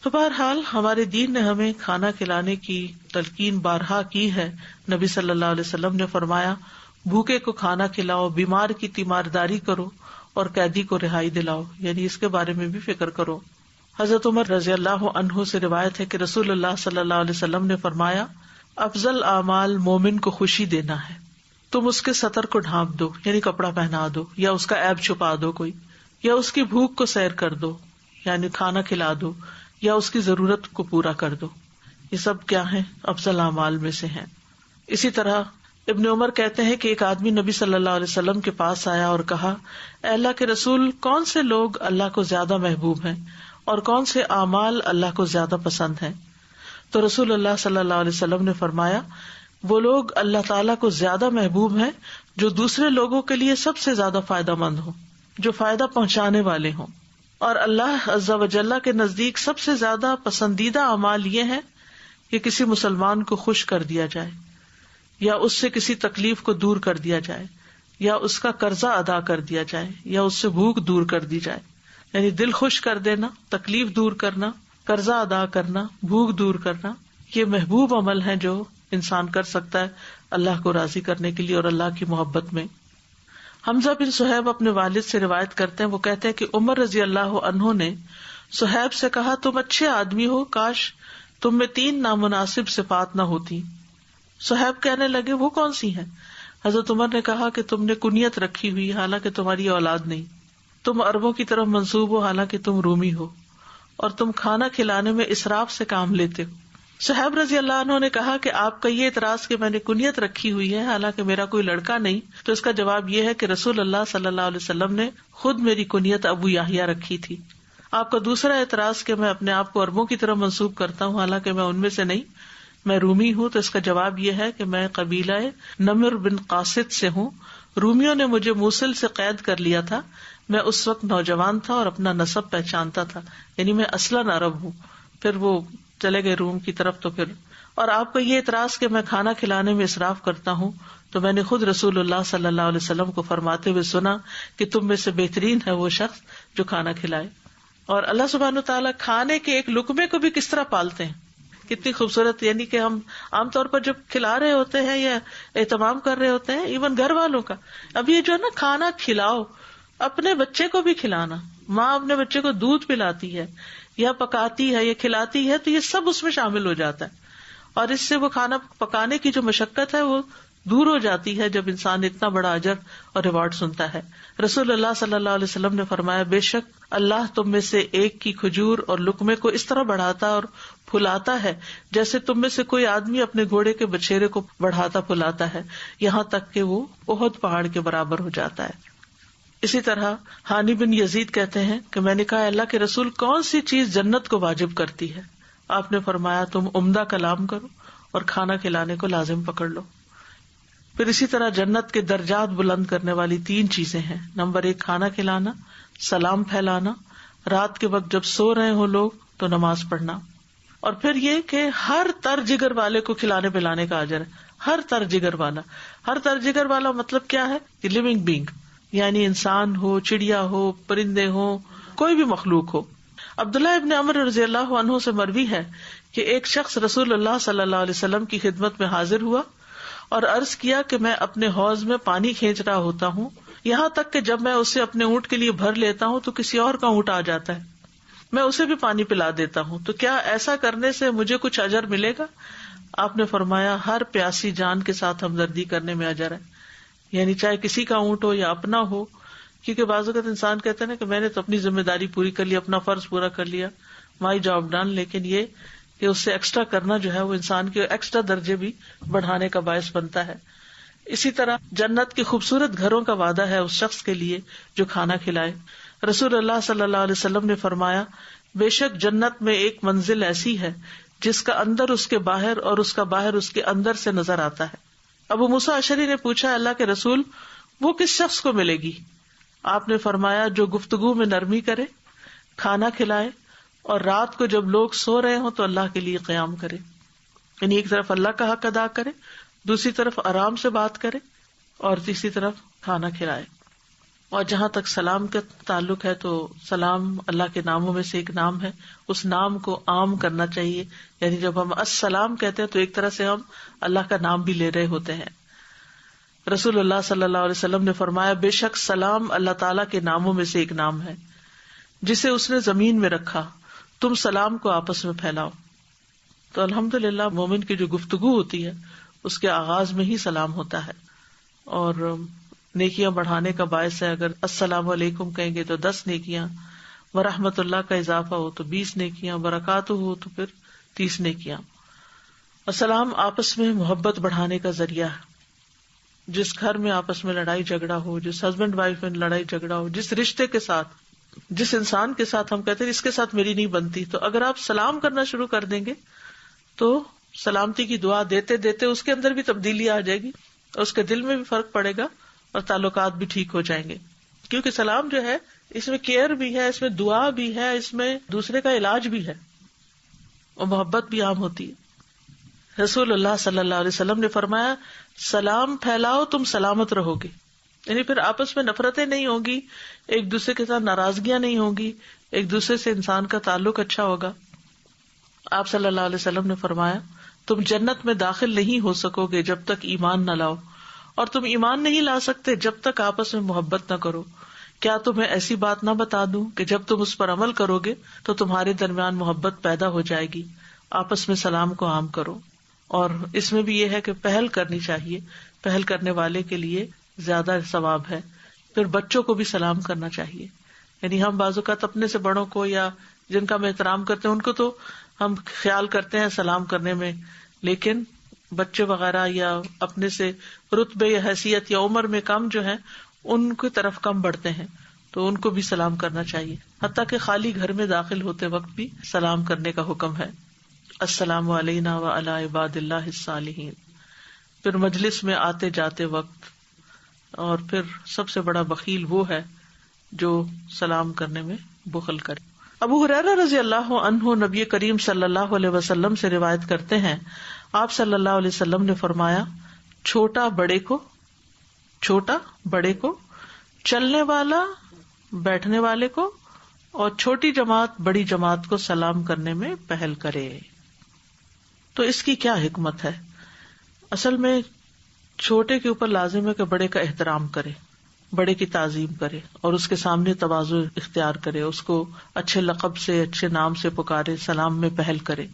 تو بہرحال ہمارے دین نے ہمیں کھانا کھلانے کی تلقین بارہا کی ہے. نبی صلی اللہ علیہ وسلم نے فرمایا بھوکے کو کھانا کھلاؤ، بیمار کی تیمارداری کرو اور قیدی کو رہائی دلاؤ، یعنی اس کے بارے میں بھی فکر کرو. حضرت عمر رضی اللہ عنہ سے روایت ہے کہ رسول اللہ صلی اللہ علیہ وسلم نے فرمایا افضل اعمال مومن کو خوشی دینا ہے. تم اس کے سطر کو ڈھانپ دو، یعنی کپڑا پہنا دو، یا اس کا عیب چھپا دو کوئی، یا اس کی بھوک کو سیر کر دو، یعنی کھانا کھلا دو، یا اس کی ضرورت کو پورا کر دو. یہ سب کیا ہیں؟ افضل اعمال میں سے ہیں. اسی طرح ابن عمر کہتے ہیں کہ ایک آدمی نبی صلی اللہ علیہ وسلم کے پاس آیا اور کہا اے اللہ کے رسول، کون سے لوگ اللہ کو زیادہ محبوب ہیں اور کون سے اعمال اللہ کو زیادہ پسند ہیں؟ تو رسول اللہ صلی اللہ علیہ وسلم نے فرمایا وہ لوگ اللہ تعالیٰ کو زیادہ محبوب ہیں جو دوسرے لوگوں کے لیے سب سے زیادہ فائدہ مند ہوں، جو فائدہ پہنچانے والے ہوں. اور اللہ عز و جل کے نزدیک سب سے زیادہ پسندیدہ اعمال یہ ہیں کہ کسی مسلمان کو خوش کر دیا جائے، یا اس سے کسی تکلیف کو دور کر دیا جائے، یا اس کا قرضہ ادا کر دیا جائے، یا اس سے بھوک دور کر دی جائے. یعنی دل خوش کر دینا، تکلیف دور کرنا، قرضہ ادا کرنا، بھوک دور کرنا، یہ محبوب عمل ہے جو انسان کر سکتا ہے اللہ کو راضی کرنے کے لیے اور اللہ کی محبت میں. حمزہ بن صہیب اپنے والد سے روایت کرتے ہیں، وہ کہتے ہیں کہ عمر رضی اللہ عنہ نے صہیب سے کہا تم اچھے آدمی ہو، کاش تم میں 3 نامناسب صفات نہ ہوتی. صہیب کہنے لگے وہ کون سی ہیں؟ حضرت عمر نے کہا کہ تم نے کنیت رکھی ہوئی حالانکہ تمہاری اولاد نہیں، تم عربوں کی طرف منسوب ہو حالانکہ تم رومی ہو، اور تم کھانا کھلانے میں اسراف سے کام لیتے ہو. صہیب رضی اللہ عنہ نے کہا کہ آپ کا یہ اعتراض کہ میں نے کنیت رکھی ہوئی ہے حالانکہ میرا کوئی لڑکا نہیں، تو اس کا جواب یہ ہے کہ رسول اللہ صلی اللہ علیہ وسلم نے خود میری کنیت ابو یحییٰ رکھی تھی. آپ کا دوسرا اعتراض کہ میں اپنے آپ کو عربوں کی طرف منسوب کرتا ہوں حالانکہ میں ان میں سے نہیں، میں رومی ہوں، تو اس کا جواب یہ ہے کہ میں قبیلہ نمر بن قاصد سے ہوں. رومیوں نے مجھے موصل سے قید کر لیا تھا، میں اس وقت نوجوان تھا اور اپنا نسب پہچانتا تھا، یعنی میں اصلاً عرب ہوں. پھر وہ چلے گئے روم کی طرف. تو پھر اور آپ کا یہ اعتراض کہ میں کھانا کھلانے میں اسراف کرتا ہوں، تو میں نے خود رسول اللہ صلی اللہ علیہ وسلم کو فرماتے ہوئے سنا کہ تم میں سے بہترین ہے وہ شخص جو کھانا کھلائے. اور اللہ سبحانہ وتعالیٰ کھانے کے ایک لقمے کو بھی کس طرح پالتے ہیں، کتنی خوبصورت. یعنی کہ ہم عام طور پر جب کھلا رہے ہوتے ہیں یا اہتمام کر رہے ہوتے ہیں ایون گھر والوں کا، اب یہ جو ہے نا کھانا کھلاؤ، اپنے بچے کو بھی کھلانا، ماں اپنے بچے کو دودھ پلاتی ہے یا پکاتی ہے یا کھلاتی ہے تو یہ سب اس میں شامل ہو جاتا ہے، اور اس سے وہ کھانا پکانے کی جو مشقت ہے وہ دور ہو جاتی ہے جب انسان اتنا بڑا اجر اور ریوارڈ سنتا ہے. رسول اللہ صلی اللہ علیہ وسلم نے فرمایا بے شک اللہ تم میں سے ایک کی کھجور اور لقمے کو اس طرح بڑھاتا اور پھلاتا ہے جیسے تم میں سے کوئی آدمی اپنے گھوڑے کے بچھیرے کو بڑھاتا پھلاتا ہے، یہاں تک کہ وہ احد پہاڑ کے برابر ہو جاتا ہے. اسی طرح ہانی بن یزید کہتے ہیں کہ میں نے کہا اللہ کے رسول کون سی چیز جنت کو واجب کرتی ہے؟ آپ نے فرمایا تم عمدہ کلام کرو اور کھانا کھلانے کو لازم پکڑ لو. پھر اسی طرح جنت کے درجات بلند کرنے والی 3 چیزیں ہیں. نمبر 1 کھانا کھلانا، سلام پھیلانا، رات کے وقت جب سو رہے ہوں لوگ تو نماز پڑھنا، اور پھر یہ کہ ہر تر جگر والے کو کھلانے پلانے کا اجر ہے. ہر تر جگر والا، ہر تر جگر والا مطلب کیا ہے کہ لیونگ بینگ، یعنی انسان ہو، چڑیا ہو، پرندے ہو، کوئی بھی مخلوق ہو. عبداللہ ابن عمر رضی اللہ عنہ سے مروی ہے کہ ایک شخص رسول اللہ صلی اللہ علیہ وسلم کی خدمت میں حاضر ہوا اور عرض کیا کہ میں اپنے حوض میں پانی کھینچ رہا ہوتا ہوں، یہاں تک کہ جب میں اسے اپنے اونٹ کے لیے بھر لیتا ہوں تو کسی اور کا اونٹ آ جاتا ہے، میں اسے بھی پانی پلا دیتا ہوں، تو کیا ایسا کرنے سے مجھے کچھ اجر ملے گا؟ آپ نے فرمایا ہر پیاسی جان کے ساتھ ہمدردی کرنے میں اجر ہے، یعنی چاہے کسی کا اونٹ ہو یا اپنا ہو. کیونکہ بعض اوقات انسان کہتے ہیں نا کہ میں نے تو اپنی ذمہ داری پوری کر لی، اپنا فرض پورا کر لیا، مائی جاب ڈن، لیکن یہ کہ اس سے ایکسٹرا کرنا جو ہے وہ انسان کے ایکسٹرا درجے بھی بڑھانے کا باعث بنتا ہے. اسی طرح جنت کے خوبصورت گھروں کا وعدہ ہے اس شخص کے لیے جو کھانا کھلائے. رسول اللہ صلی اللہ علیہ وسلم نے فرمایا بے شک جنت میں ایک منزل ایسی ہے جس کا اندر اس کے باہر اور اس کا باہر اس کے اندر سے نظر آتا ہے. ابو موسیٰ اشعری نے پوچھا اللہ کے رسول وہ کس شخص کو ملے گی؟ آپ نے فرمایا جو گفتگو میں نرمی کرے، کھانا کھلائے، اور رات کو جب لوگ سو رہے ہوں تو اللہ کے لیے قیام کرے، یعنی ایک طرف اللہ کا حق ادا کرے، دوسری طرف آرام سے بات کرے، اور تیسری طرف کھانا کھلائے. اور جہاں تک سلام کا تعلق ہے تو سلام اللہ کے ناموں میں سے ایک نام ہے، اس نام کو عام کرنا چاہیے. یعنی جب ہم السلام کہتے ہیں تو ایک طرح سے ہم اللہ کا نام بھی لے رہے ہوتے ہیں. رسول اللہ صلی اللہ علیہ وسلم نے فرمایا، بے شک سلام اللہ تعالیٰ کے ناموں میں سے ایک نام ہے جسے اس نے زمین میں رکھا، تم سلام کو آپس میں پھیلاؤ. تو الحمدللہ مومن کی جو گفتگو ہوتی ہے اس کے آغاز میں ہی سلام ہوتا ہے، اور نیکیاں بڑھانے کا باعث ہے. اگر السلام علیکم کہیں گے تو 10 نیکیاں، ورحمۃ اللہ کا اضافہ ہو تو 20 نیکیاں، برکاتہ ہو تو پھر 30 نیکیاں. السلام آپس میں محبت بڑھانے کا ذریعہ ہے. جس گھر میں آپس میں لڑائی جھگڑا ہو، جس ہسبینڈ وائف میں لڑائی جھگڑا ہو، جس رشتے کے ساتھ، جس انسان کے ساتھ ہم کہتے ہیں اس کے ساتھ میری نہیں بنتی، تو اگر آپ سلام کرنا شروع کر دیں گے تو سلامتی کی دعا دیتے دیتے اس کے اندر بھی تبدیلی آ جائے گی، اور اس کے دل میں بھی فرق پڑے گا، اور تعلقات بھی ٹھیک ہو جائیں گے. کیونکہ سلام جو ہے اس میں کیئر بھی ہے، اس میں دعا بھی ہے، اس میں دوسرے کا علاج بھی ہے، اور محبت بھی عام ہوتی ہے. رسول اللہ صلی اللہ علیہ وسلم نے فرمایا، سلام پھیلاؤ تم سلامت رہو گے. یعنی پھر آپس میں نفرتیں نہیں ہوں گی، ایک دوسرے کے ساتھ ناراضگیاں نہیں ہوں گی، ایک دوسرے سے انسان کا تعلق اچھا ہوگا. آپ صلی اللہ علیہ وسلم نے فرمایا، تم جنت میں داخل نہیں ہو سکو گے جب تک ایمان نہ لاؤ، اور تم ایمان نہیں لا سکتے جب تک آپس میں محبت نہ کرو. کیا تمہیں ایسی بات نہ بتا دوں کہ جب تم اس پر عمل کرو گے تو تمہارے درمیان محبت پیدا ہو جائے گی. آپس میں سلام کو عام کرو. اور اس میں بھی یہ ہے کہ پہل کرنی چاہیے، پہل کرنے والے کے لیے زیادہ ثواب ہے. پھر بچوں کو بھی سلام کرنا چاہیے. یعنی ہم بعض اوقات اپنے سے بڑوں کو یا جن کا ہم احترام کرتے ہیں ان کو تو ہم خیال کرتے ہیں سلام کرنے میں، لیکن بچے وغیرہ یا اپنے سے رتبے یا حیثیت یا عمر میں کم جو ہیں ان کی طرف کم بڑھتے ہیں، تو ان کو بھی سلام کرنا چاہیے. حتیٰ کہ خالی گھر میں داخل ہوتے وقت بھی سلام کرنے کا حکم ہے. السلام علینا وعلی عباد اللہ الصالحین. پھر مجلس میں آتے جاتے وقت، اور پھر سب سے بڑا بخیل وہ ہے جو سلام کرنے میں بخل کرے. ابو ہریرہ رضی اللہ عنہ نبی کریم صلی اللہ علیہ وسلم سے روایت کرتے ہیں، آپ صلی اللہ علیہ وسلم نے فرمایا، چھوٹا بڑے کو، چلنے والا بیٹھنے والے کو، اور چھوٹی جماعت بڑی جماعت کو سلام کرنے میں پہل کرے. تو اس کی کیا حکمت ہے؟ اصل میں چھوٹے کے اوپر لازم ہے کہ بڑے کا احترام کرے، بڑے کی تعظیم کرے، اور اس کے سامنے تواضع اختیار کرے، اس کو اچھے لقب سے، اچھے نام سے پکارے، سلام میں پہل کرے.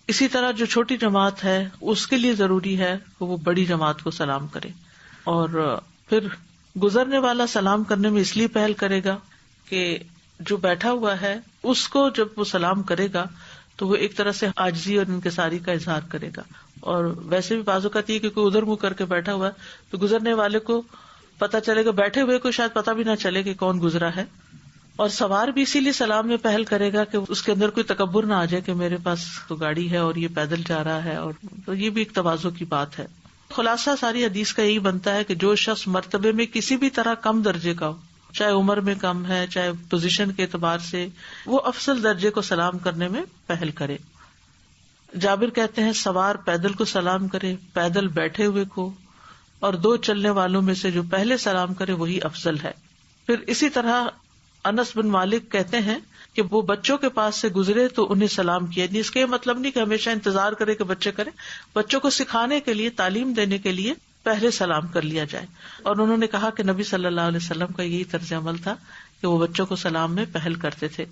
اسی طرح جو چھوٹی جماعت ہے اس کے لیے ضروری ہے کہ وہ بڑی جماعت کو سلام کرے. اور پھر گزرنے والا سلام کرنے میں اس لیے پہل کرے گا کہ جو بیٹھا ہوا ہے اس کو جب وہ سلام کرے گا تو وہ ایک طرح سے عاجزی اور انکساری کا اظہار کرے گا. اور ویسے بھی بازو کہتی ہے کہ کوئی ادھر منہ کر کے بیٹھا ہوا ہے تو گزرنے والے کو پتا چلے گا، بیٹھے ہوئے کو شاید پتا بھی نہ چلے کہ کون گزرا ہے. اور سوار بھی اسی لیے سلام میں پہل کرے گا کہ اس کے اندر کوئی تکبر نہ آ جائے کہ میرے پاس تو گاڑی ہے اور یہ پیدل جا رہا ہے. اور تو یہ بھی ایک تواضع کی بات ہے. خلاصہ ساری حدیث کا یہی بنتا ہے کہ جو شخص مرتبے میں کسی بھی طرح کم درجے کا ہو، چاہے عمر میں کم ہے، چاہے پوزیشن کے اعتبار سے، وہ افضل درجے کو سلام کرنے میں پہل کرے. جابر کہتے ہیں، سوار پیدل کو سلام کرے، پیدل بیٹھے ہوئے کو، اور 2 چلنے والوں میں سے جو پہلے سلام کرے وہی افضل ہے. پھر اسی طرح انس بن مالک کہتے ہیں کہ وہ بچوں کے پاس سے گزرے تو انہیں سلام کیا. اس کا یہ مطلب نہیں کہ ہمیشہ انتظار کرے کہ بچے کریں، بچوں کو سکھانے کے لیے، تعلیم دینے کے لیے پہلے سلام کر لیا جائے. اور انہوں نے کہا کہ نبی صلی اللہ علیہ وسلم کا یہی طرز عمل تھا کہ وہ بچوں کو سلام میں پہل کرتے تھے.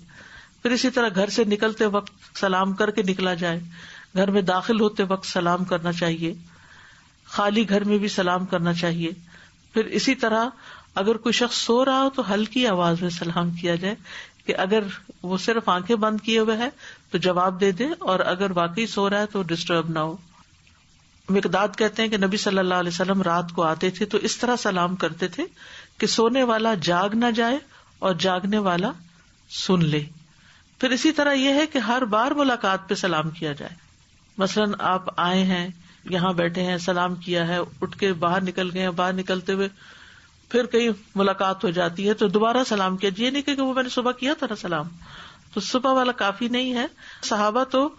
پھر اسی طرح گھر سے نکلتے وقت سلام کر کے نکلا جائے، گھر میں داخل ہوتے وقت سلام کرنا چاہیے، خالی گھر میں بھی سلام کرنا چاہیے. پھر اسی طرح اگر کوئی شخص سو رہا ہو تو ہلکی آواز میں سلام کیا جائے، کہ اگر وہ صرف آنکھیں بند کیے ہوئے ہے تو جواب دے دے، اور اگر واقعی سو رہا ہے تو ڈسٹرب نہ ہو. مقداد کہتے ہیں کہ نبی صلی اللہ علیہ وسلم رات کو آتے تھے تو اس طرح سلام کرتے تھے کہ سونے والا جاگ نہ جائے اور جاگنے والا سن لے. پھر اسی طرح یہ ہے کہ ہر بار ملاقات پہ سلام کیا جائے. مثلاً آپ آئے ہیں، یہاں بیٹھے ہیں، سلام کیا ہے، اٹھ کے باہر نکل گئے ہیں، باہر نکلتے ہوئے پھر کہیں ملاقات ہو جاتی ہے تو دوبارہ سلام کیا. یہ نہیں کہ وہ میں نے صبح کیا تھا نا سلام، تو صبح والا کافی نہیں ہے. صحابہ تو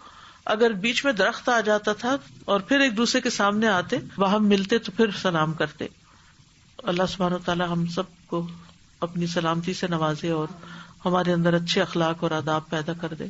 اگر بیچ میں درخت آ جاتا تھا اور پھر ایک دوسرے کے سامنے آتے، وہاں ملتے تو پھر سلام کرتے. اللہ سبحانہ و تعالی ہم سب کو اپنی سلامتی سے نوازے اور ہمارے اندر اچھے اخلاق اور آداب پیدا کر دے.